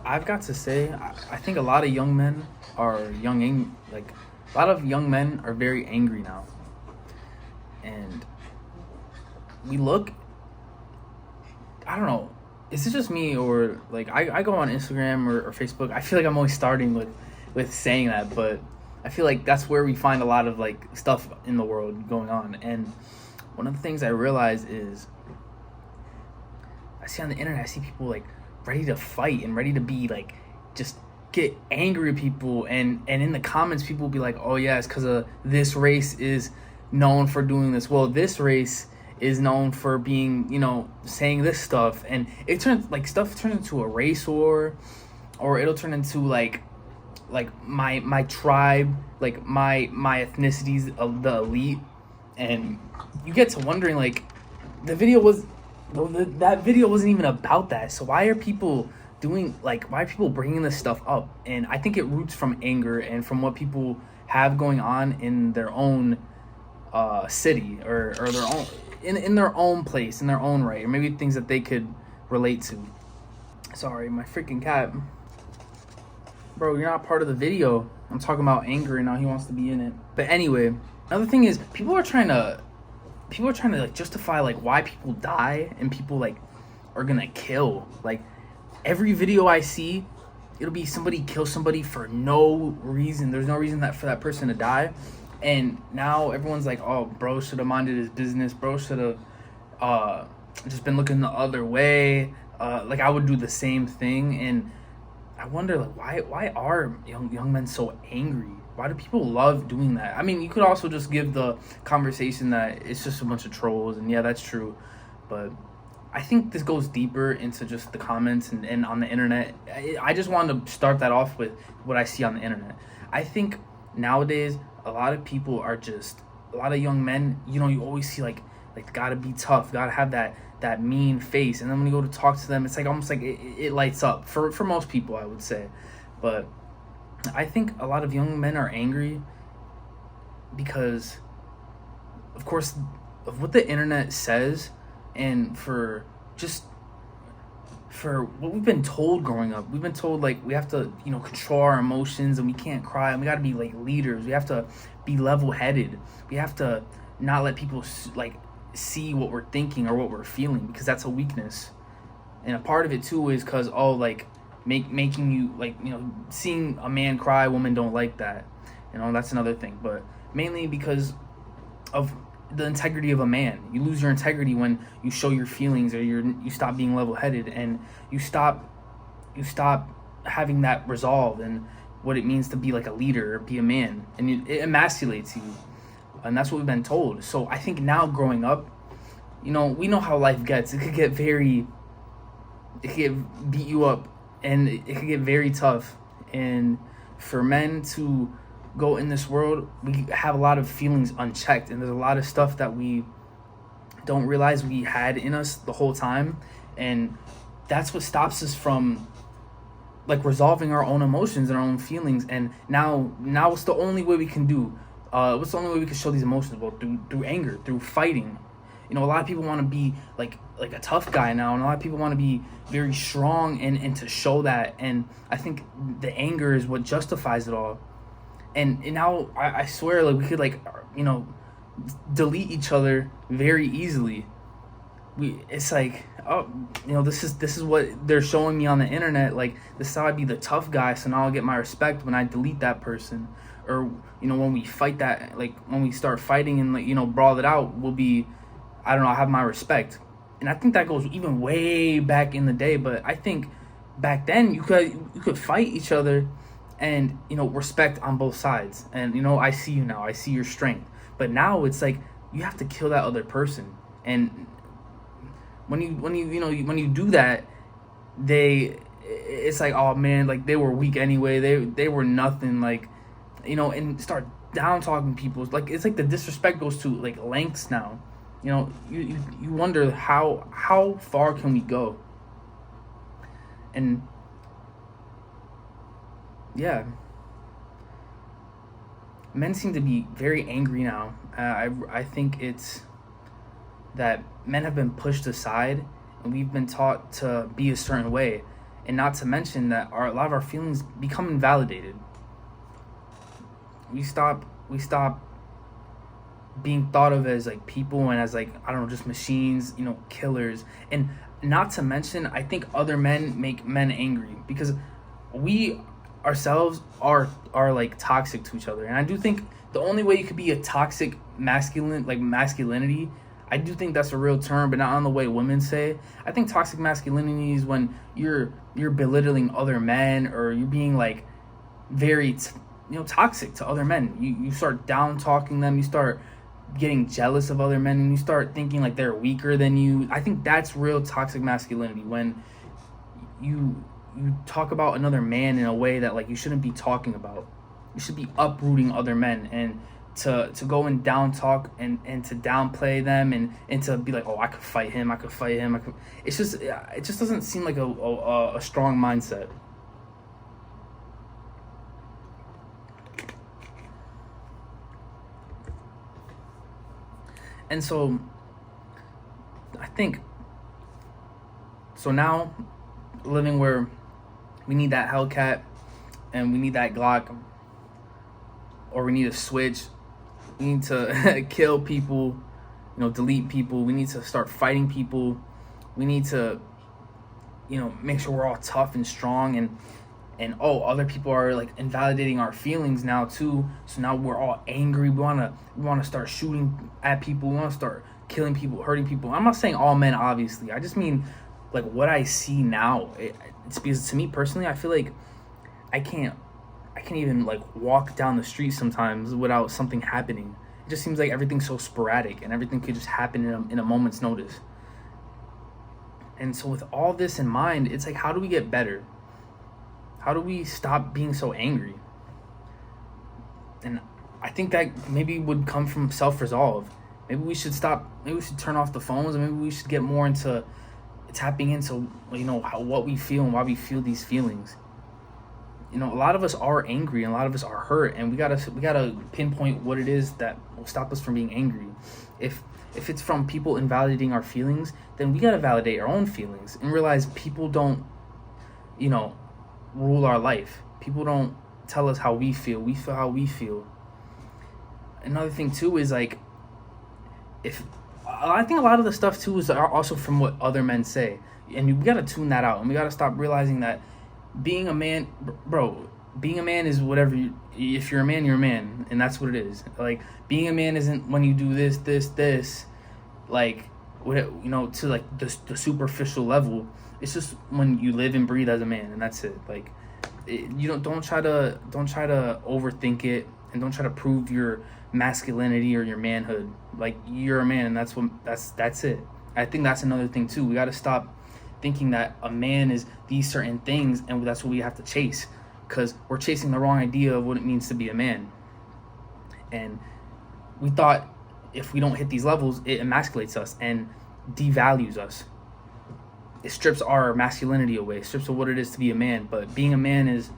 I've got to say, I think a lot of young men are a lot of young men are very angry now, and we look. I don't know. Is it just me or like I go on Instagram or Facebook? I feel like I'm always starting with saying that, but I feel like that's where we find a lot of like stuff in the world going on. And one of the things I realize is I see on the internet, I see people like ready to fight and ready to be like just get angry at people, and in the comments people will be like, oh yeah, it's because of this race is known for doing this. Well, this race is known for being, saying this stuff, and it turns like stuff turns into a race war, or it'll turn into like my tribe, like my ethnicities of the elite, and you get to wondering like the video was that video wasn't even about that. So why are people why are people bringing this stuff up? And I think it roots from anger and from what people have going on in their own city, or their own in their own place, in their own right, or maybe things that they could relate to. Sorry, my freaking cat. Bro, you're not part of the video. I'm talking about anger and now he wants to be in it. But anyway, another thing is people are trying to like justify like why people die and people like are gonna kill. Like every video I see, it'll be somebody kill somebody for no reason. There's no reason that for that person to die. And now everyone's like, oh, bro should have minded his business. Bro should have just been looking the other way. Like I would do the same thing. And I wonder like why are young men so angry? Why do people love doing that? I mean, you could also just give the conversation that it's just a bunch of trolls, and yeah, that's true. But I think this goes deeper into just the comments and on the internet. I just wanted to start that off with what I see on the internet. I think nowadays a lot of people are just a lot of young men. You always see like gotta be tough, gotta have that mean face, and then when you go to talk to them, it's like almost like it lights up for most people, I would say. But I think a lot of young men are angry because, of course, of what the internet says, and for what we've been told growing up. We've been told like we have to, control our emotions and we can't cry, and we got to be like leaders. We have to be level-headed. We have to not let people like see what we're thinking or what we're feeling, because that's a weakness. And a part of it too is because making you like, seeing a man cry, women don't like that. That's another thing. But mainly because of the integrity of a man. You lose your integrity when you show your feelings, or you stop being level-headed, and you stop having that resolve and what it means to be like a leader or be a man, and it emasculates you. And that's what we've been told. So I think now growing up, we know how life gets. It could get beat you up, and it could get very tough. And for men to go in this world, we have a lot of feelings unchecked, and there's a lot of stuff that we don't realize we had in us the whole time, and that's what stops us from like resolving our own emotions and our own feelings. And now what's the only way we can do? What's the only way we can show these emotions? Well, through anger, through fighting. A lot of people want to be like a tough guy now, and a lot of people want to be very strong and to show that. And I think the anger is what justifies it all. And now I swear, like we could delete each other very easily. It's like, oh, this is what they're showing me on the internet. Like this is how I'd be the tough guy, so now I'll get my respect when I delete that person. Or when we fight that, like when we start fighting and like brawl it out, we'll be, I don't know, I have my respect. And I think that goes even way back in the day. But I think back then you could fight each other and respect on both sides. And I see you now, I see your strength. But now it's like you have to kill that other person. And when you do that, it's like, oh man, like they were weak anyway, they were nothing, like and start down talking people. Like it's like the disrespect goes to like lengths now. You wonder how far can we go? And yeah, men seem to be very angry now. I think it's that men have been pushed aside, and we've been taught to be a certain way. And not to mention that a lot of our feelings become invalidated. We stop being thought of as like people and as, like, I don't know, just machines, killers. And not to mention, I think other men make men angry because we ourselves are like toxic to each other. And I do think the only way you could be a toxic masculinity, I do think that's a real term, but not on the way women say. I think toxic masculinity is when you're belittling other men, or you're being like very toxic to other men. You start down talking them, you start getting jealous of other men, and you start thinking like they're weaker than you. I think that's real toxic masculinity, when you talk about another man in a way that like you shouldn't be talking about. You should be uprooting other men, and to go and down talk and to downplay them, and to be like, oh, I could fight him. It just doesn't seem like a strong mindset. And so I think, so now living where we need that Hellcat and we need that Glock, or we need a switch, we need to kill people, delete people, we need to start fighting people, we need to make sure we're all tough and strong, and other people are like invalidating our feelings now too. So now we're all angry. We wanna start shooting at people. We wanna start killing people, hurting people. I'm not saying all men, obviously. I just mean like what I see now. It's because to me personally, I feel like I can't even like walk down the street sometimes without something happening. It just seems like everything's so sporadic and everything could just happen in a moment's notice. And so with all this in mind, it's like, how do we get better? How do we stop being so angry? And I think that maybe would come from self-resolve. Maybe we should turn off the phones, and maybe we should get more into tapping into, what we feel and why we feel these feelings. A lot of us are angry and a lot of us are hurt, and we gotta pinpoint what it is that will stop us from being angry. If it's from people invalidating our feelings, then we gotta validate our own feelings and realize people don't, rule our life. People don't tell us how we feel. We feel how we feel. Another thing too is like, I think a lot of the stuff too is also from what other men say, and we gotta tune that out, and we gotta stop realizing that being a man, being a man is whatever. If you're a man, you're a man, and that's what it is. Like, being a man isn't when you do this, like, to like the superficial level. It's just when you live and breathe as a man, and that's it. Like, don't try to overthink it, and don't try to prove your masculinity or your manhood. Like, you're a man, and that's it. I think that's another thing too. We got to stop thinking that a man is these certain things, and that's what we have to chase, because we're chasing the wrong idea of what it means to be a man. And we thought if we don't hit these levels, it emasculates us and devalues us. It strips our masculinity away, strips of what it is to be a man. But being a man is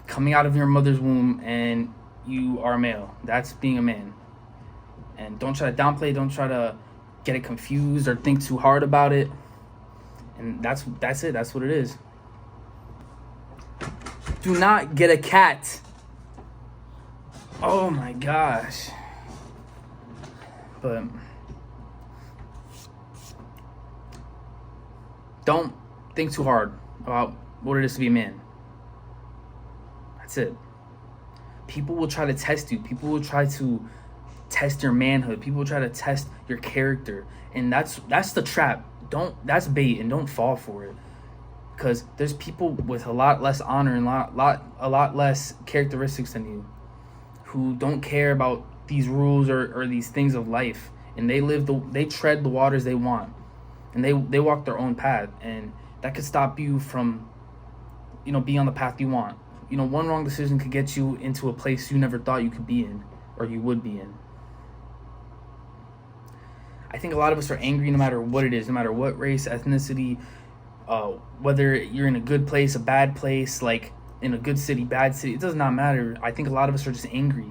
coming out of your mother's womb and you are a male. That's being a man. And don't try to downplay, don't try to get it confused or think too hard about it. And that's it. That's what it is. Do not get a cat. Oh my gosh. But don't think too hard about what it is to be a man. That's it. People will try to test you. People will try to test your manhood. People will try to test your character. And that's the trap. That's bait, and don't fall for it. Because there's people with a lot less honor and a lot less characteristics than you, who don't care about these rules or these things of life, and they tread the waters they want, and they walk their own path, and that could stop you from being on the path you want. One wrong decision could get you into a place you never thought you could be in, or you would be in. I think a lot of us are angry no matter what it is, no matter what race, ethnicity, whether you're in a good place, a bad place, like in a good city, bad city, it does not matter. I think a lot of us are just angry.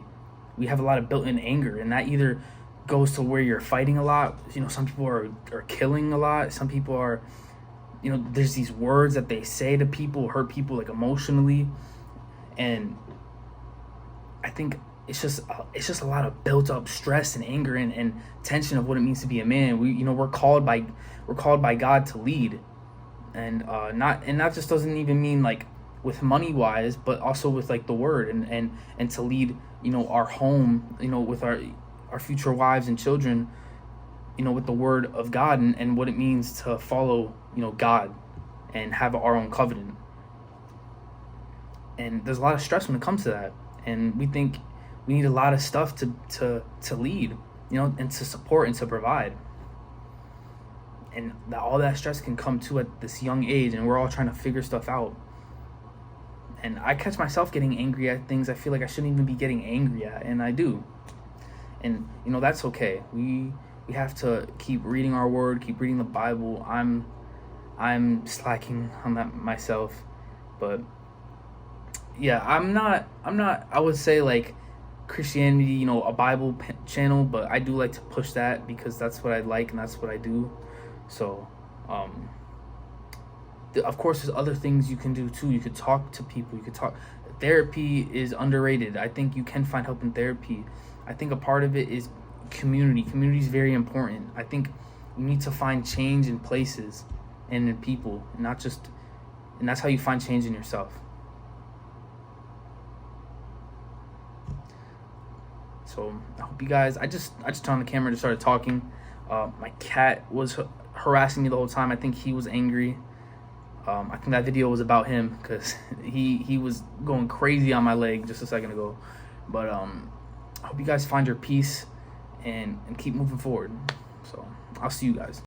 We have a lot of built-in anger, and that either goes to where you're fighting a lot. Some people are killing a lot. Some people are there's these words that they say to people, hurt people like emotionally, and I think it's just a lot of built up stress and anger and tension of what it means to be a man. We're called by God to lead, and not just doesn't even mean like with money wise, but also with like the word and to lead our home, with our future wives and children, with the word of God and what it means to follow God and have our own covenant. And there's a lot of stress when it comes to that, and we think we need a lot of stuff to lead, and to support and to provide. And all that stress can come to at this young age, and we're all trying to figure stuff out. And I catch myself getting angry at things I feel like I shouldn't even be getting angry at, and I do. And that's okay. We have to keep reading our word, keep reading the Bible. I'm slacking on that myself, but yeah, I'm not I would say like Christianity, a Bible channel, but I do like to push that because that's what I like and that's what I do. So of course there's other things you can do too. You could talk to people, therapy is underrated. I think you can find help in therapy. I think a part of it is community is very important. I think you need to find change in places and in people, and that's how you find change in yourself. So I hope you guys. I just turned on the camera and started talking. My cat was harassing me the whole time. I think he was angry. I think that video was about him because he was going crazy on my leg just a second ago. But I hope you guys find your peace and keep moving forward. So I'll see you guys.